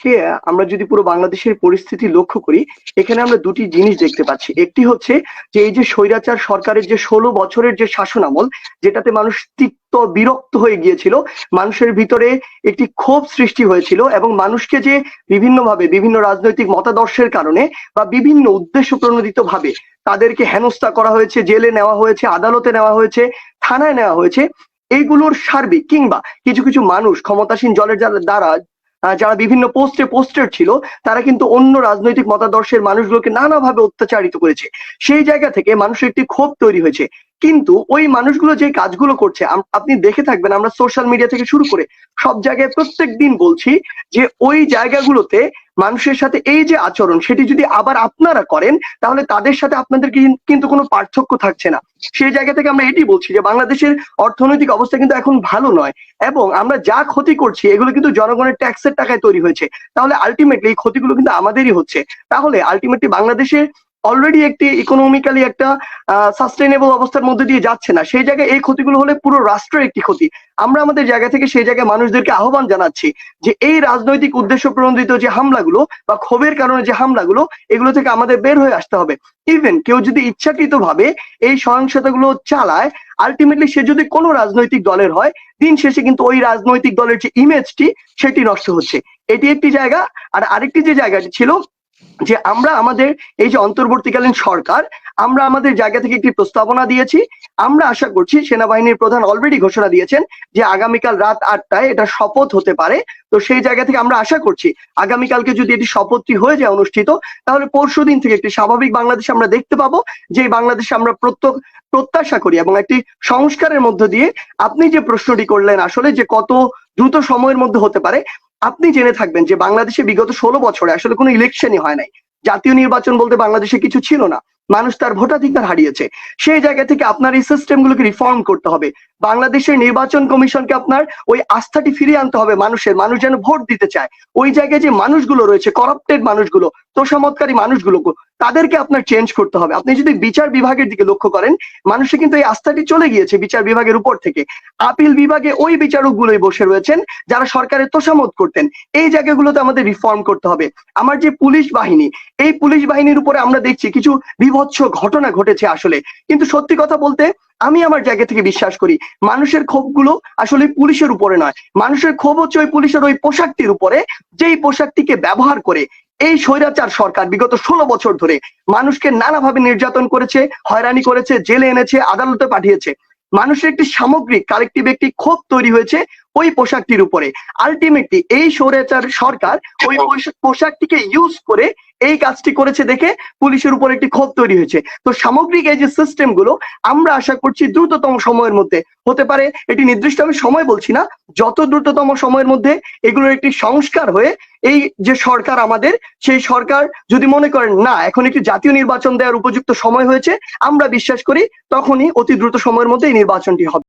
আজকে আমরা যদি পুরো বাংলাদেশের পরিস্থিতি লক্ষ্য করি, এখানে আমরা দুটি জিনিস দেখতে পাচ্ছি। একটি হচ্ছে যে এই যে স্বৈরাচার সরকারের যে ১৬ বছরের যে শাসনামল, যেটাতে মানুষ তিক্ত বিরক্ত হয়ে গিয়েছিল, মানুষের ভিতরে একটি ক্ষোভ সৃষ্টি হয়েছিল এবং মানুষকে যে বিভিন্নভাবে বিভিন্ন রাজনৈতিক মতাদর্শের কারণে বা বিভিন্ন উদ্দেশ্য প্রণোদিত ভাবে তাদেরকে হেনস্থা করা হয়েছে, জেলে নেওয়া হয়েছে, আদালতে নেওয়া হয়েছে, থানায় নেওয়া হয়েছে। এইগুলোর সার্বিক কিংবা কিছু কিছু মানুষ ক্ষমতাসীন দলের দ্বারা যারা বিভিন্ন পোস্টেড ছিল, তারা কিন্তু অন্য রাজনৈতিক মতাদর্শের মানুষগুলোকে নানাভাবে অত্যাচারিত করেছে। সেই জায়গা থেকে মানুষের একটি ক্ষোভ তৈরি হয়েছে। কিন্তু ওই মানুষগুলো যে কাজগুলো করছে, আপনি দেখে থাকবেন, আমরা সোশ্যাল মিডিয়া থেকে শুরু করে সব জায়গায় প্রত্যেকদিন বলছি যে ওই জায়গাগুলোতে মানুষের সাথে এই যে আচরণ, সেটি যদি আবার আপনারা করেন, তাহলে তাদের সাথে আপনাদের কিন্তু কোনো পার্থক্য থাকছে না। সেই জায়গা থেকে আমরা এটি বলছি যে বাংলাদেশের অর্থনৈতিক অবস্থা কিন্তু এখন ভালো নয়, এবং আমরা যা ক্ষতি করছি এগুলো কিন্তু জনগণের ট্যাক্সের টাকায় তৈরি হয়েছে। তাহলে আলটিমেটলি এই ক্ষতিগুলো কিন্তু আমাদেরই হচ্ছে। তাহলে আলটিমেটলি বাংলাদেশে অলরেডি একটি ইকোনমিক্যালি একটা সাস্টেনেবল অবস্থার মধ্যে দিয়ে যাচ্ছে না, সেই জায়গায় এই ক্ষতিগুলো হলে পুরো রাষ্ট্রের একটি ক্ষতি। আমরা আমাদের জায়গা থেকে সেই জায়গায় মানুষদেরকে আহ্বান জানাচ্ছি যে এই রাজনৈতিক উদ্দেশ্য প্রণোদিত যে হামলাগুলো বা ক্ষোভের কারণে যে হামলাগুলো, এগুলো থেকে আমাদের বের হয়ে আসতে হবে। ইভেন কেউ যদি ইচ্ছাকৃত ভাবে এই সহিংসতাগুলো চালায়, আলটিমেটলি সে যদি কোনো রাজনৈতিক দলের হয়, দিন শেষে কিন্তু ওই রাজনৈতিক দলের যে ইমেজটি সেটি নষ্ট হচ্ছে। এটি একটি জায়গা। আর আরেকটি যে জায়গাটি ছিল যে আমরা আমাদের এই যে অন্তর্বর্তীকালীন সরকার, আমরা আমাদের জায়গা থেকে একটি প্রস্তাবনা দিয়েছি। আমরা আশা করছি, সেনাবাহিনীর প্রধান অলরেডি ঘোষণা দিয়েছেন যে আগামীকাল রাত ৮টায় এটা শপথ হতে পারে। তো সেই জায়গা থেকে আমরা আশা করছি আগামীকালকে যদি এটি শপথটি হয়ে যায় অনুষ্ঠিত, তাহলে পরশুদিন থেকে একটি স্বাভাবিক বাংলাদেশ আমরা দেখতে পাবো, যে বাংলাদেশে আমরা প্রত্যাশা করি। এবং একটি সংস্কারের মধ্য দিয়ে আপনি যে প্রশ্নটি করলেন আসলে যে কত দ্রুত সময়ের মধ্যে হতে পারে, আপনি জেনে থাকবেন যে বাংলাদেশে বিগত ১৬ বছরে আসলে কোনো ইলেকশনই হয় নাই। জাতীয় নির্বাচন বলতে বাংলাদেশে কিছু ছিল না। মানুষ তার ভোটাধিকার হারিয়েছে। সেই জায়গা থেকে আপনার এই সিস্টেমগুলোকে রিফর্ম করতে হবে। বাংলাদেশের নির্বাচন কমিশনকে আপনার ওই আস্থাটি ফিরিয়ে আনতে হবে মানুষের, মানুষ যেন ভোট দিতে চায়। ওই জায়গায় যে মানুষগুলো রয়েছে, করাপ্টেড মানুষগুলো, তোষামতকারী মানুষগুলো, তাদেরকে আপনার চেঞ্জ করতে হবে। আপনি যদি বিচার বিভাগের দিকে লক্ষ্য করেন, মানুষের কিন্তু এই আস্থাটি চলে গিয়েছে বিচার বিভাগের উপর থেকে। আপিল বিভাগে ওই বিচারকগুলোই বসে রয়েছেন যারা সরকারের তোষামত করতেন। এই জায়গাগুলোতে আমাদের রিফর্ম করতে হবে। আমার যে পুলিশ বাহিনী, এই পুলিশ বাহিনীর উপরে আমরা দেখছি কিছু বিভৎস ঘটনা ঘটেছে আসলে। কিন্তু সত্যি কথা বলতে আমি আমার জায়গা থেকে বিশ্বাস করি মানুষের ক্ষোভগুলো আসলে পুলিশের উপরে নয়, মানুষের ক্ষোভ হচ্ছে ওই পুলিশের ওই পোশাকটির উপরে, যেই পোশাকটিকে ব্যবহার করে এই স্বৈরাচার সরকার বিগত ১৬ বছর ধরে মানুষকে নানাভাবে নির্যাতন করেছে, হয়রানি করেছে, জেলে এনেছে, আদালতে পাঠিয়েছে। মানুষের একটি সামগ্রিক কালেকটিভ একটি ক্ষোভ তৈরি হয়েছে ওই পোশাকটির উপরে। আলটিমেটলি এই স্বৈরাচার সরকার ওই পোশাকটিকে ইউজ করে এই কাজটি করেছে দেখে পুলিশের উপর একটি ক্ষোভ তৈরি হয়েছে। তো সামগ্রিক এই যে সিস্টেম গুলো, আমরা আশা করছি দ্রুততম সময়ের মধ্যে হতে পারে, এটি নির্দিষ্ট আমি সময় বলছি না, যত দ্রুততম সময়ের মধ্যে এগুলোর একটি সংস্কার হয়ে এই যে সরকার আমাদের, সেই সরকার যদি মনে করেন না এখন একটি জাতীয় নির্বাচন দেওয়ার উপযুক্ত সময় হয়েছে, আমরা বিশ্বাস করি তখনই অতি দ্রুত সময়ের মধ্যে এই নির্বাচনটি হবে।